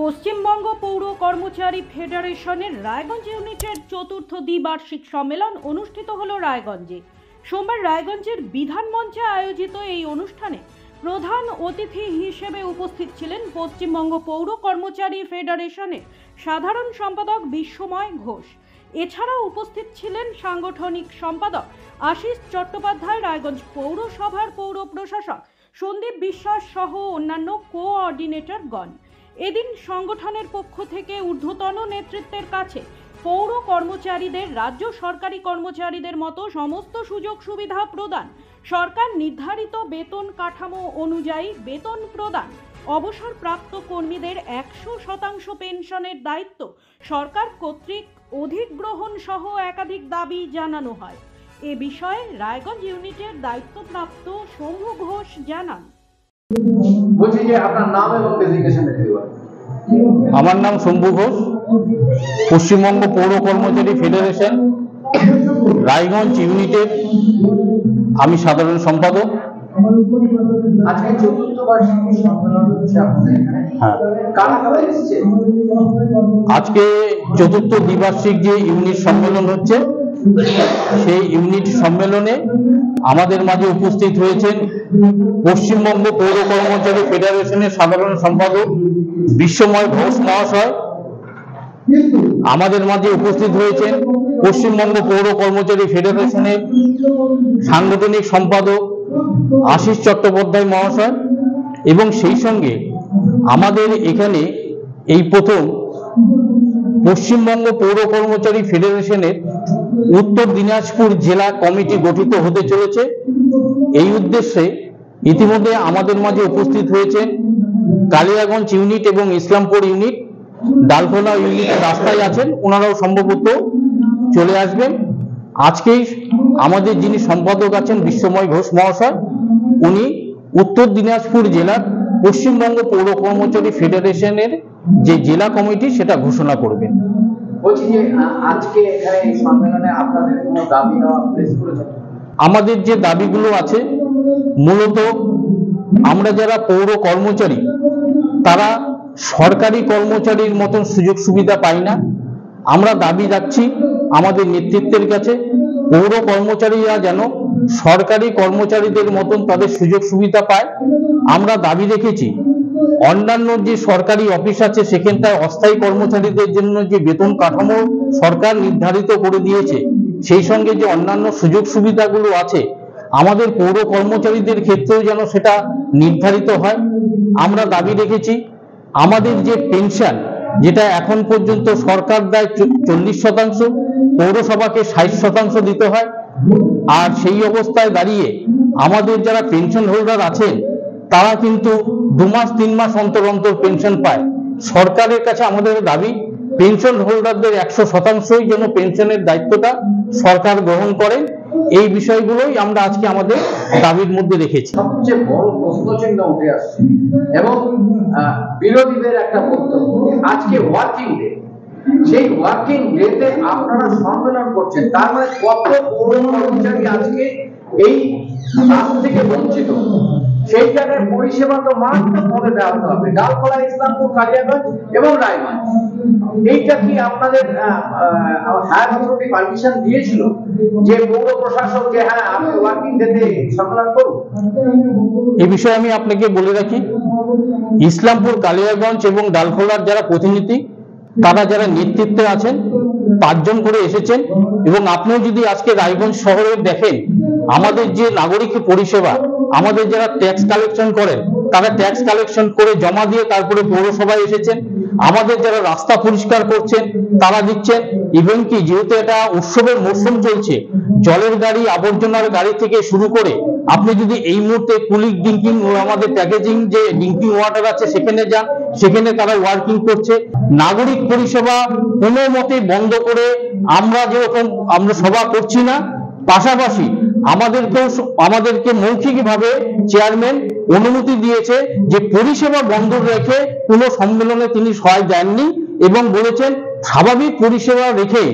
পশ্চিমবঙ্গ পৌর কর্মচারী ফেডারেশনের রায়গঞ্জ ইউনিটের চতুর্থ দ্বিবার্ষিক সম্মেলন অনুষ্ঠিত হলো রায়গঞ্জে। সোমবার রায়গঞ্জের বিধান মঞ্চে আয়োজিত এই অনুষ্ঠানে প্রধান অতিথি হিসেবে উপস্থিত ছিলেন পশ্চিমবঙ্গ পৌর কর্মচারী ফেডারেশনের সাধারণ সম্পাদক বিশ্বময় ঘোষ। এছাড়াও উপস্থিত ছিলেন সাংগঠনিক সম্পাদক আশিস চট্টোপাধ্যায়, রায়গঞ্জ পৌরসভার পৌর প্রশাসক সন্দীপ বিশ্বাস সহ অন্যান্য কোঅর্ডিনেটরগণ। এদিন সংগঠনের পক্ষ থেকে ঊর্ধ্বতন নেতৃত্বের কাছে পৌর কর্মচারীদের রাজ্য সরকারি কর্মচারীদের মতো সমস্ত সুযোগ সুবিধা প্রদান, সরকার নির্ধারিত বেতন কাঠামো অনুযায়ী বেতন প্রদান, অবসরপ্রাপ্ত কর্মীদের 100% পেনশনের দায়িত্ব সরকার কর্তৃক অধিগ্রহণ সহ একাধিক দাবি জানানো হয়। এ বিষয়ে রায়গঞ্জ ইউনিটের দায়িত্বপ্রাপ্ত শম্ভু ঘোষ জানান। বলছি যে আপনার নাম এবং ডেজিগনেশন দিবেন। আমার নাম শম্ভু ঘোষ, পশ্চিমবঙ্গ পৌর কর্মচারী ফেডারেশন রায়গঞ্জ ইউনিটের আমি সাধারণ সম্পাদক। আজকে চতুর্থ বার্ষিকী সম্মেলন হচ্ছে আপনাদের এখানে। হ্যাঁ, কারা কারা এসেছে? আজকে চতুর্থ দ্বিবার্ষিক যে ইউনিট সম্মেলন হচ্ছে, সেই ইউনিট সম্মেলনে আমাদের মাঝে উপস্থিত হয়েছেন পশ্চিমবঙ্গ পৌর কর্মচারী ফেডারেশনের সাধারণ সম্পাদক বিশ্বময় ঘোষ মহাশয়। আমাদের মাঝে উপস্থিত হয়েছেন পশ্চিমবঙ্গ পৌর কর্মচারী ফেডারেশনের সাংগঠনিক সম্পাদক আশিস চট্টোপাধ্যায় মহাশয়, এবং সেই সঙ্গে আমাদের এখানে এই প্রথম পশ্চিমবঙ্গ পৌর কর্মচারী ফেডারেশনের উত্তর দিনাজপুর জেলা কমিটি গঠিত হতে চলেছে। এই উদ্দেশ্যে ইতিমধ্যে আমাদের মাঝে উপস্থিত হয়েছেন কালিয়াগঞ্জ ইউনিট এবং ইসলামপুর ইউনিট, ডালখোলা ইউনিটের রাস্তায় আছেন, ওনারাও সম্ভবত চলে আসবেন। আজকেই আমাদের যিনি সম্পাদক আছেন বিশ্বময় ঘোষ মহাশয়, উনি উত্তর দিনাজপুর জেলার পশ্চিমবঙ্গ পৌর কর্মচারী ফেডারেশনের যে জেলা কমিটি সেটা ঘোষণা করবেন। বলছি যে আজকে এখানে এই সম্মেলনে আপনাদের কোনো দাবি দেওয়া প্রেস করেছেন? আমাদের যে দাবিগুলো আছে, মূলত আমরা যারা পৌর কর্মচারী তারা সরকারি কর্মচারীর মতন সুযোগ সুবিধা পাই না। আমরা দাবি রাখছি আমাদের নেতৃত্বের কাছে, পৌর কর্মচারীরা যেন সরকারি কর্মচারীদের মতন তাদের সুযোগ সুবিধা পায়। আমরা দাবি রেখেছি অন্যান্য যে সরকারি অফিস আছে সেখানটায় অস্থায়ী কর্মচারীদের জন্য যে বেতন কাঠামো সরকার নির্ধারিত করে দিয়েছে, সেই সঙ্গে যে অন্যান্য সুযোগ সুবিধাগুলো আছে আমাদের পৌর কর্মচারীদের ক্ষেত্রেও যেন সেটা নির্ধারিত হয়। আমরা দাবি রেখেছি আমাদের যে পেনশন, যেটা এখন পর্যন্ত সরকার দেয় 40%, পৌরসভাকে 60% দিতে হয়। আর সেই অবস্থায় দাঁড়িয়ে আমাদের যারা পেনশন হোল্ডার আছেন তারা কিন্তু 2 মাস 3 মাস অন্তর অন্তর পেনশন পায়। সরকারের কাছে আমাদের দাবি পেনশন হোল্ডারদের 100%ই যেন পেনশনের দায়িত্বটা সরকার গ্রহণ করেন। এই বিষয়গুলোই আমরা আজকে আমাদের দাবির মধ্যে রেখেছি। সবচেয়ে বড় প্রশ্নচিহ্ন উঠে আসছে এবং বিরোধীদের একটা বক্তব্য, আজকে ওয়ার্কিং ডে, সেই ওয়ার্কিং ডেতে আপনারা সম্মেলন করছেন, তার মানে কত পৌর কর্মচারী আজকে এই কাজ থেকে বঞ্চিত। সেই জায়গায় পরিষেবা তো মারাত্মক ভাবে ব্যাহত হবে। ডালখোলা, ইসলামপুর, কালিয়াগঞ্জ এবং রায়গঞ্জ, এইটা কি আপনাদের হায়ার অথরিটি পারমিশন দিয়েছিল যে পৌর প্রশাসক যে হ্যাঁ আপনি ওয়ার্কিং ডেতে সম্মেলন করুন? এই বিষয়ে আমি আপনাকে বলে রাখি, ইসলামপুর, কালিয়াগঞ্জ এবং ডালখোলার যারা প্রতিনিধি, তারা যারা নেতৃত্বে আছেন 5 জন করে এসেছেন। এবং আপনিও যদি আজকে রায়গঞ্জ শহরে দেখেন, আমাদের যে নাগরিক পরিষেবা, আমাদের যারা ট্যাক্স কালেকশন করেন তারা ট্যাক্স কালেকশন করে জমা দিয়ে তারপরে পৌরসভায় এসেছেন। আমাদের যারা রাস্তা পরিষ্কার করছেন তারা দিচ্ছেন। ইভেন কি যেহেতু এটা উৎসবের মরশুম চলছে, জলের গাড়ি, আবর্জনার গাড়ি থেকে শুরু করে আপনি যদি এই মুহূর্তে কুলিং ড্রিঙ্কিং, আমাদের প্যাকেজিং যে ড্রিঙ্কিং ওয়াটার আছে সেখানে যান, সেখানে তারা ওয়ার্কিং করছে। নাগরিক পরিষেবা কোনো মতে বন্ধ করে আমরা যেরকম আমরা সভা করছি না, পাশাপাশি আমাদেরকে মৌখিকভাবে চেয়ারম্যান অনুমতি দিয়েছে যে পরিষেবা বন্ধ রেখে কোনো সম্মেলনে তিনি সহায় দেননি, এবং বলেছেন স্বাভাবিক পরিষেবা রেখে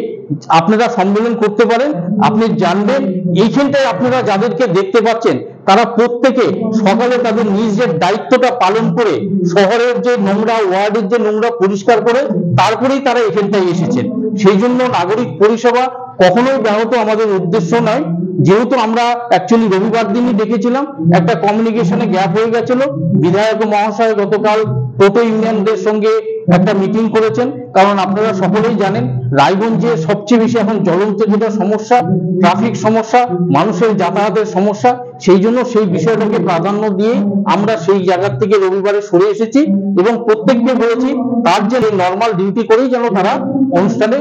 আপনারা সম্মেলন করতে পারেন। আপনি জানবেন এইখানটায় আপনারা যাদেরকে দেখতে পাচ্ছেন তারা প্রত্যেকে সকালে তাদের নিজের দায়িত্বটা পালন করে শহরের যে নোংরা, ওয়ার্ডের যে নোংরা পরিষ্কার করে তারপরেই তারা এখানটায় এসেছেন। সেই জন্য নাগরিক পরিষেবা কখনোই ব্যাহত আমাদের উদ্দেশ্য নয়। যেহেতু আমরা অ্যাকচুয়ালি রবিবার দিনই দেখেছিলাম একটা কমিউনিকেশনে গ্যাপ হয়ে গেছিল, বিধায়ক মহাশয় গতকাল টোটো ইউনিয়নদের সঙ্গে একটা মিটিং করেছেন। কারণ আপনারা সকলেই জানেন রায়গঞ্জে সবচেয়ে বেশি এখন জ্বলন্ত যেটা সমস্যা, ট্রাফিক সমস্যা, মানুষের যাতায়াতের সমস্যা। সেই জন্য সেই বিষয়টাকে প্রাধান্য দিয়ে আমরা সেই জায়গা থেকে রবিবারে সরে এসেছি এবং প্রত্যেককে বলেছি তার যে নর্মাল ডিউটি করেই যেন তারা অনুষ্ঠানে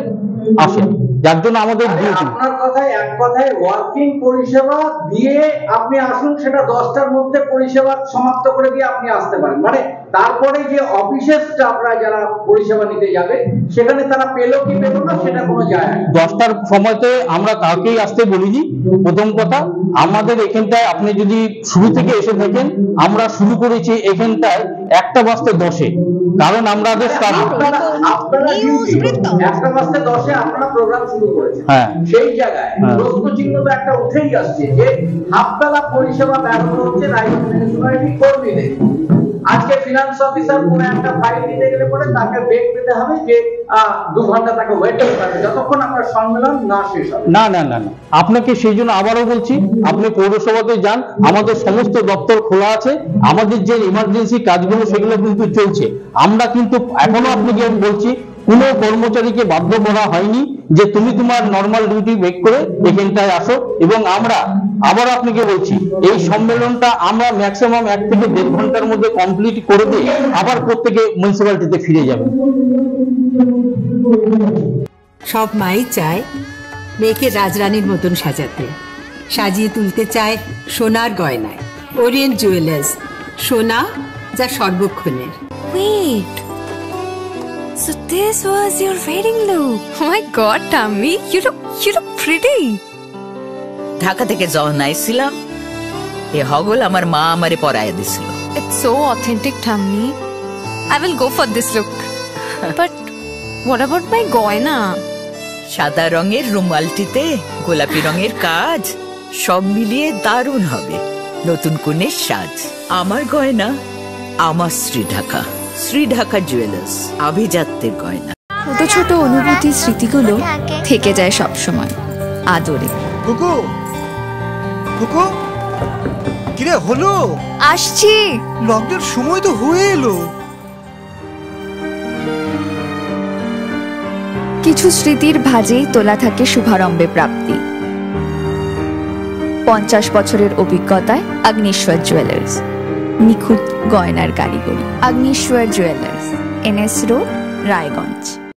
আসেন, যার জন্য আমাদের আপনার কথায় এক কথায় ওয়ার্কিং পরিষেবা দিয়ে আপনি আসুন, সেটা 10টার মধ্যে পরিষেবা সমাপ্ত করে দিয়ে আপনি আসতে পারেন। মানে তারপরে যে অফিসের স্টাফরা যারা পরিষেবা নিতে যাবে সেখানে তারা পেলো কি পেলো না সেটা কোনো যায় না। 10টার সময়তে আমরা কাউকেই আসতে বলিনি। প্রথম কথা, আমাদের এখানটায় আপনি যদি শুরু থেকে এসে থাকেন, আমরা শুরু করেছি এখানটায় 1টা বাজতে 10-এ, কারণ আমরা আপনারা 1টা বাজতে 10-এ আপনারা প্রোগ্রাম শুরু করেছেন। সেই জায়গায় প্রশ্ন চিহ্ন তো একটা উঠেই আসছে যে হাফবেলা পরিষেবা ব্যাহত হচ্ছে রায়গঞ্জ মিউনিসিপ্যালিটি কর্মীদের। আজকে ফিনান্স অফিসার কোনো একটা ফাইল দিতে গেলে পরে তাকে বেগ পেতে হবে যে 2 ঘন্টা তাকে ওয়েট করতে হবে যতক্ষণ আপনার সম্মেলন না শেষ হবে। না না না না, আপনাকে সেই জন্য আবারও বলছি, আপনি পৌরসভাতে যান, আমাদের সমস্ত দপ্তর খোলা আছে, আমাদের যে ইমার্জেন্সি কাজগুলো সেগুলো কিন্তু চলছে। আমরা কিন্তু এখনো আপনাকে বলছি কোনো কর্মচারীকে বাধ্য করা হয়নি যে তুমি তোমার নর্মাল ডিউটি ব্রেক করে এখানটায় আসো। এবং আমরা আবার আপনাকে বলছি এই সম্মেলনটা আমরা ম্যাক্সিমাম 1 থেকে 1.5 ঘন্টার মধ্যে কমপ্লিট করে দিয়ে আবার প্রত্যেকে মিউনিসিপ্যালিটিতে ফিরে যাবে। সব মাই চায় মেয়েকে রাজরানীর মতন সাজাতে, সাজিয়ে তুলতে চায় সোনার গয়নায়। ওরিয়েন্ট জুয়েলার্স, সোনা যা সর্বক্ষণের। Wait, so this was your wedding look? Oh my God, Tammy, you look pretty. Dhaka থেকে যখন আইছিলাম এ হগল আমার মা আমারে পরাইয়া দিছিল। It's so authentic, Tammy. I will go for this look. But what about my goina? সাদা রঙের রুমালটিতে গোলাপি রঙের কাজ, সব মিলিয়ে দারুণ হবে নতুন কনের সাজ। আমার গয়না আমার শ্রীঢাকা জুয়েলার্স, আভিজাত্যের গয়না। ছোট ছোট অনুভূতি, স্মৃতিগুলো থেকে যায় সব সময় আদরে। কুকু কুকু কিরে হলো? আসছি। লকডাউন সময় তো হয়ে এলো। কিছু স্মৃতির ভাজেই তোলা থাকে শুভারম্ভে প্রাপ্তি। 50 বছরের অভিজ্ঞতায় অগ্নিশ্বর জুয়েলার্স, নিখুঁত গয়নার কারিগরি। Agnishwar jewellers, NS road, Raiganj.